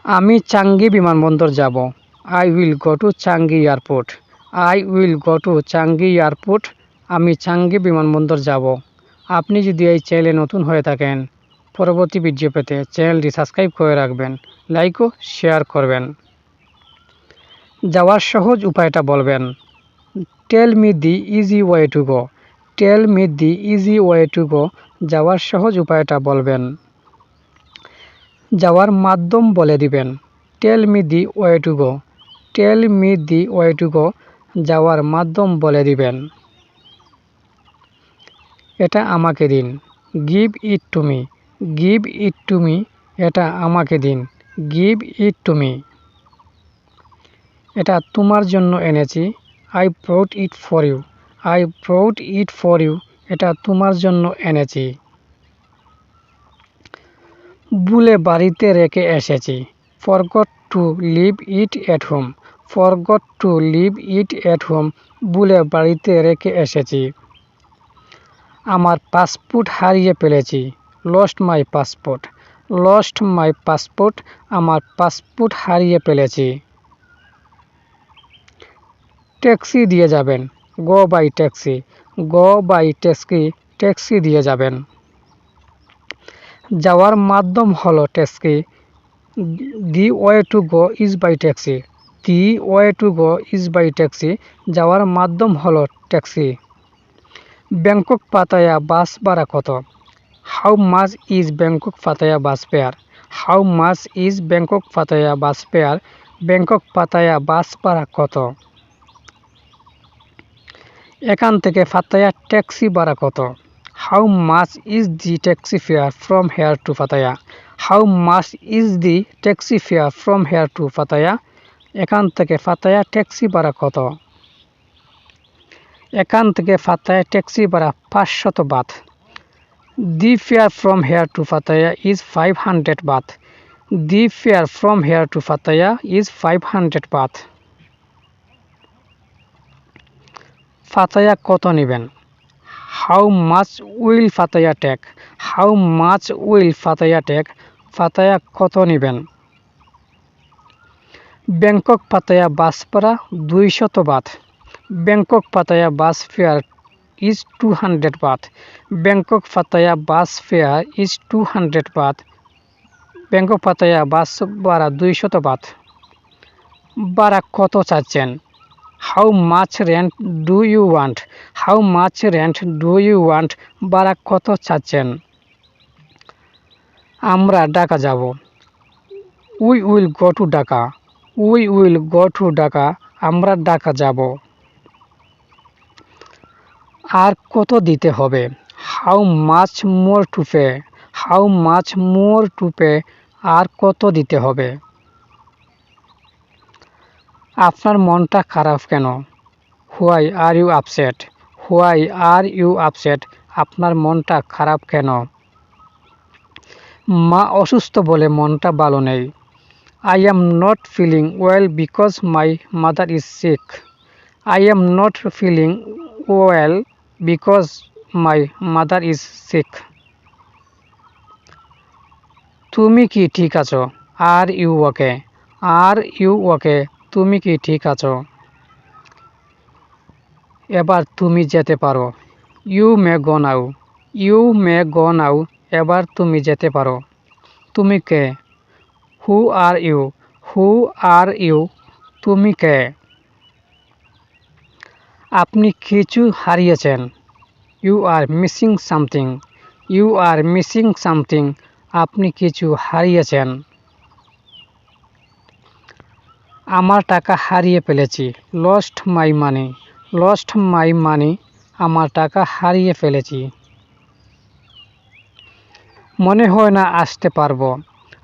আমি চাঙ্গি বিমানবন্দর যাব। I will go two Changi airport. I will go two Changi airport. আমি চাঙ্গি বিমানবন্দর যাব। আপনি যদি এই চ্যানেলে নতুন হয়ে থাকেন, পরবর্তী ভিডিও পেতে চ্যানেলটি সাবস্ক্রাইব করে রাখবেন, লাইক ও শেয়ার করবেন। যাওয়ার সহজ উপায়টা বলবেন। Tell me the easy way to go. Tell me the easy way to go. যাওয়ার সহজ উপায়টা বলবেন। যাওয়ার মাধ্যম বলে দিবেন। Tell me the way to go. Tell me the way to go. যাওয়ার মাধ্যম বলে দিবেন। এটা আমাকে দিন। Give it to me. Give it to me. এটা আমাকে দিন। Give it to me. এটা তোমার জন্য এনেছি। I brought it for you. I brought it for you. এটা তোমার জন্য এনেছি। ভুলে বাড়িতে রেখে এসেছি। Forgot to leave it at home. Forgot to leave it at home. ভুলে বাড়িতে রেখে এসেছি। আমার পাসপোর্ট হারিয়ে ফেলেছি। Lost my passport. Lost my passport. আমার পাসপোর্ট হারিয়ে ফেলেছি। ট্যাক্সি দিয়ে যাবেন। Go by taxi. Go by taxi. Taxi দিয়ে যাবেন। যাওয়ার মাধ্যম হলো taxi. The way to go is by taxi. The way to go is by taxi. যাওয়ার মাধ্যম হলো ট্যাক্সি। ব্যাংকক পাতায়া বাস ভাড়া কত? How much is Bangkok Pattaya bus fare? How much is Bangkok Pattaya bus fare? Bangkok Pattaya bus ভাড়া কত? এখান থেকে Pattaya taxi ভাড়া কত? How much is the taxi fare from here to Pattaya? How much is the taxi fare from here to Pattaya? এখান থেকে Pattaya taxi ভাড়া কত? এখান থেকে পাতায়া ট্যাক্সি ভাড়া 500 baht. The fare from here to Pattaya is 500 baht. The fare from here to Pattaya is 500 baht. Pattaya কত নেবেন? How much will Pattaya take? How much will Pattaya take? Pattaya কত নেবেন? Bangkok Pattaya bus ভাড়া 200 baht. Bangkok Pattaya bus fare is 200 baht. Bangkok Pattaya bus fare is 200 baht. Bangkok Pattaya bus ভাড়া 200 বাত। ভাড়া কত চাচ্ছেন? How much rent do you want? How much rent do you want? ভাড়া কত চাচ্ছেন? আমরা ঢাকা যাব। We will go to Dhaka. We will go to Dhaka. আমরা ঢাকা যাব। আর কত দিতে হবে? How much more to pay? How much more to pay? আর কত দিতে হবে? আপনার মনটা খারাপ কেন? Why are you upset? Why are you upset? আপনার মনটা খারাপ কেন? মা অসুস্থ বলে মনটা ভালো নেই। I am not feeling well because my mother is sick. I am not feeling well because my mother is sick. তুমি কি ঠিক আছো? Are you okay? Are you okay? তুমি কি ঠিক আছো? এবার তুমি যেতে পারো। You may go now. You may go now. এবার তুমি যেতে পারো। তুমি কে? হু are you? Who are you? তুমি কে? আপনি কিছু হারিয়েছেন। You are missing something. You are missing something. আপনি কিছু হারিয়েছেন। আমার টাকা হারিয়ে ফেলেছি। Lost my money. Lost my money. আমার টাকা হারিয়ে ফেলেছি। মনে হয় না আসতে পারবো।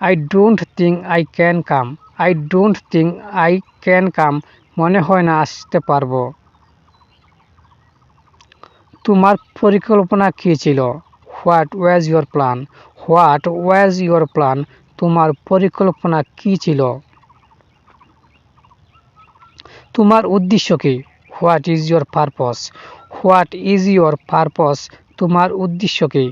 I don't think I can come. I don't think I can come. মনে হয় না আসতে পারবো। তোমার পরিকল্পনা কী ছিল? What was your plan? What was your plan? তোমার পরিকল্পনা কী ছিল? তোমার উদ্দেশ্য কী? What is your purpose? What is your purpose? তোমার উদ্দেশ্য কী?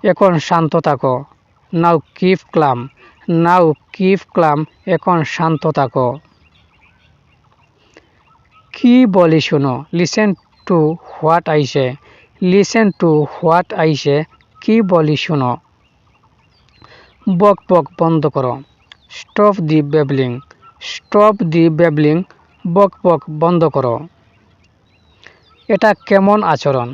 এখন শান্ত থাকো। Now keep calm. Now keep calm. এখন শান্ত থাকো। কি বলি শোনো। Listen to what I say. Listen to what I say. কি বলি শোনো। বক বক বন্ধ করো। Stop the babbling. Stop the babbling. বক বক বন্ধ করো। এটা কেমন আচরণ।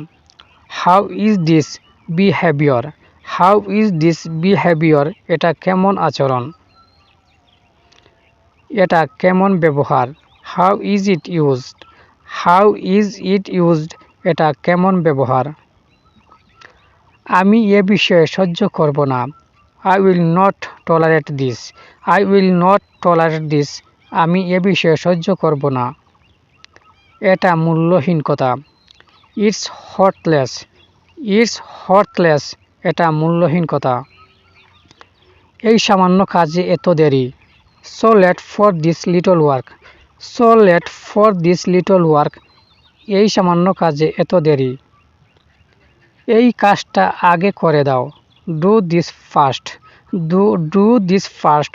How is this behaviour. How is this behaviour. এটা কেমন আচরণ। এটা কেমন ব্যবহার। How is it used. How is it used. এটা কেমন ব্যবহার। আমি এ বিষয়ে সহ্য করব না। I will not tolerate this. I will not tolerate this. আমি এ বিষয়ে সহ্য করব না। এটা মূল্যহীন কথা। It's worthless. It's worthless. এটা মূল্যহীন কথা। এই সামান্য কাজে এত দেরি। So late for this little work. So late for this little work. এই সামান্য কাজে এত দেরি। এই কাজটা আগে করে দাও। Do this first. Do this first.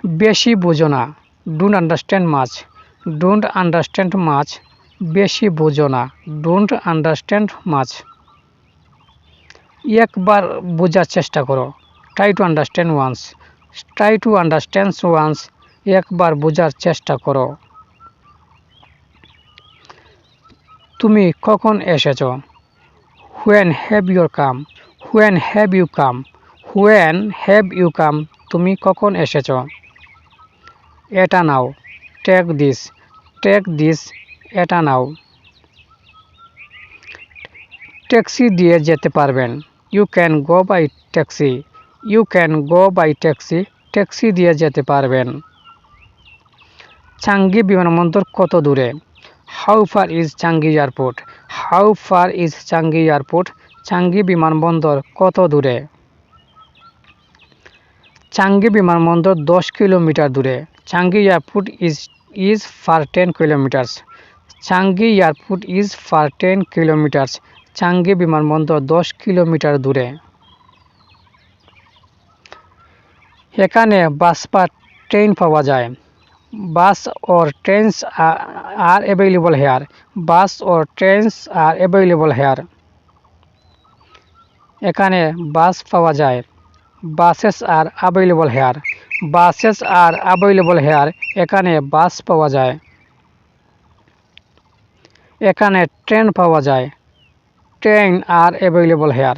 বেশি বোঝো না। Don't understand much. Don't understand much. বেশি বোঝো না। Don't understand much. একবার বোঝার চেষ্টা করো। Try to understand once. Try to understand once. একবার বোঝার চেষ্টা করো। তুমি কখন এসেছো। When have you come. When have you come. When have you come. তুমি কখন এসেছো। এটা নাও। Take this. Take this. এটা নাও। ট্যাক্সি দিয়ে যেতে পারবেন। You can go by taxi. You can go by taxi. Taxi দিয়ে যেতে পারবেন। চাঙ্গি বিমানবন্দর কত দূরে। How far is Changi airport. How far is Changi airport. Changi বিমানবন্দর কত দূরে। চাঙ্গি বিমানবন্দর 10 কিলোমিটার দূরে। Changi airport is far 10 kilometres. Changi airport is far 10 kilometres. Changi বিমানবন্দর 10 কিলোমিটার দূরে। এখানে বাস বা ট্রেন পাওয়া যায়। বাস or trains are available here. Bus or trains are available here. এখানে বাস পাওয়া যায়। Buses are available here. Buses are available here. এখানে বাস পাওয়া যায়। এখানে ট্রেন পাওয়া যায়। Train are available here.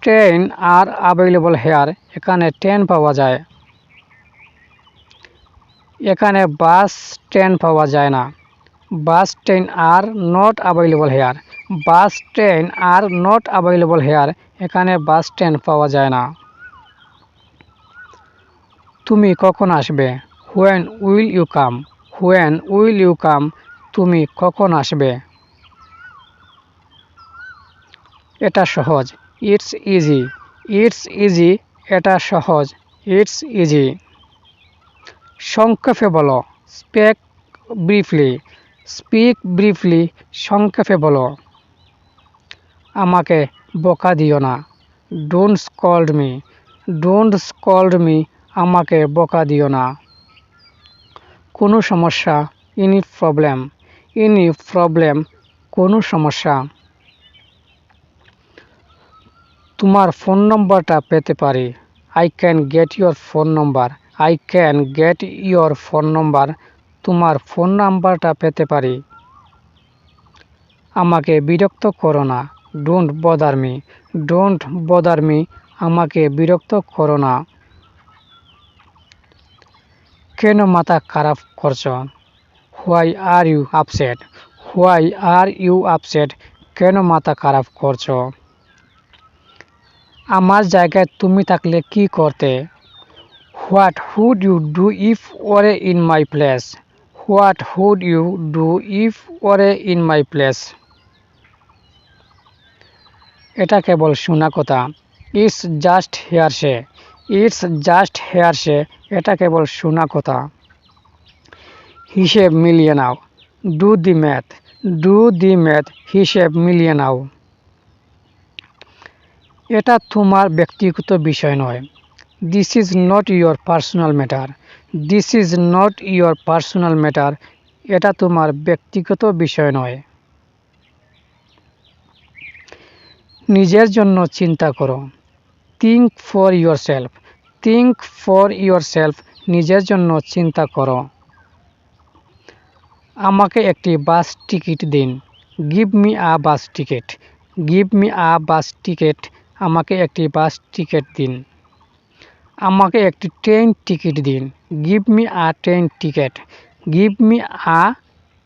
Train are available here. এখানে ট্রেন পাওয়া যায়। এখানে বাস ট্রেন পাওয়া যায় না। Bus train are not available here. Bus train are not available here. এখানে বাস ট্রেন পাওয়া যায় না। তুমি কখন আসবে। When will you come. When will you come. তুমি কখন আসবে। এটা সহজ। It's easy. It's easy. এটা সহজ। It's easy. সংক্ষেপে বলো। Speak briefly. Speak briefly. সংক্ষেপে বলো। আমাকে বকা দিও না। Don't scold me. Don't scold me. আমাকে বকা দিও না। কোনো সমস্যা। Any problem. Any problem. কোনো সমস্যা। তোমার ফোন নম্বরটা পেতে পারি। I can get your phone number. I can get your phone number. তোমার ফোন নাম্বারটা পেতে পারি। আমাকে বিরক্ত করো না। Don't bother me. Don't bother me. আমাকে বিরক্ত করো না। কেন মাথা খারাপ করছো। Why are you upset. Why are you upset. কেন মাথা খারাপ করছো। আমার জায়গায় তুমি থাকলে কি করতে। What would you do if were in my place. What would you do if were in my place. এটা কেবল শোনা কথা। It's just hearsay. It's just hearsay. এটা কেবল শোনা কথা। হিসেব মিলিয়ে নাও। Do the math. Do the math. হিসেব মিলিয়ে নাও। এটা তোমার ব্যক্তিগত বিষয় নয়। This is not your personal matter. This is not your personal matter. এটা তোমার ব্যক্তিগত বিষয় নয়। নিজের জন্য চিন্তা করো। Think for your self. Think for your self. নিজের জন্য চিন্তা করো। আমাকে একটি বাস টিকিট দিন। Give me a bus ticket. Give me a bus ticket. আমাকে একটি বাস টিকিট দিন। আমাকে একটি ট্রেন টিকিট দিন। Give me a train ticket. Give me a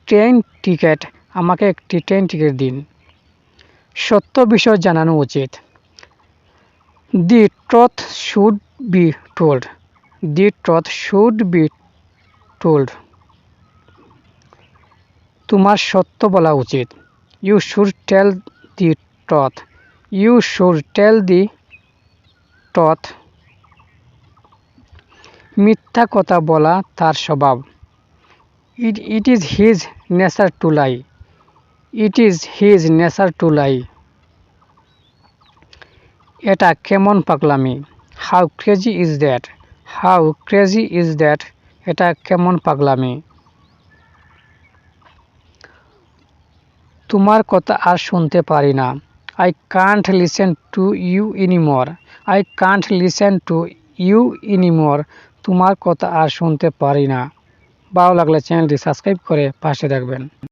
train ticket. আমাকে একটি ট্রেন টিকিট দিন। সত্য বিষয় জানানো উচিত। The truth should be told. The truth should be told. তোমার সত্য বলা উচিত। You should tell the truth. You should tell the truth. মিথ্যা কথা বলা তার স্বভাব। It is his nature to lie. It is his nature to lie. এটা কেমন পাগলামি। How crazy is that. How crazy is that. এটা কেমন পাগলামি। তোমার কথা আর শুনতে পারি না। I can't listen to you anymore. I can't listen to you anymore. তোমার কথা আর শুনতে পারি না। ভালো লাগলে চ্যানেলটি সাবস্ক্রাইব করে পাশে থাকবেন।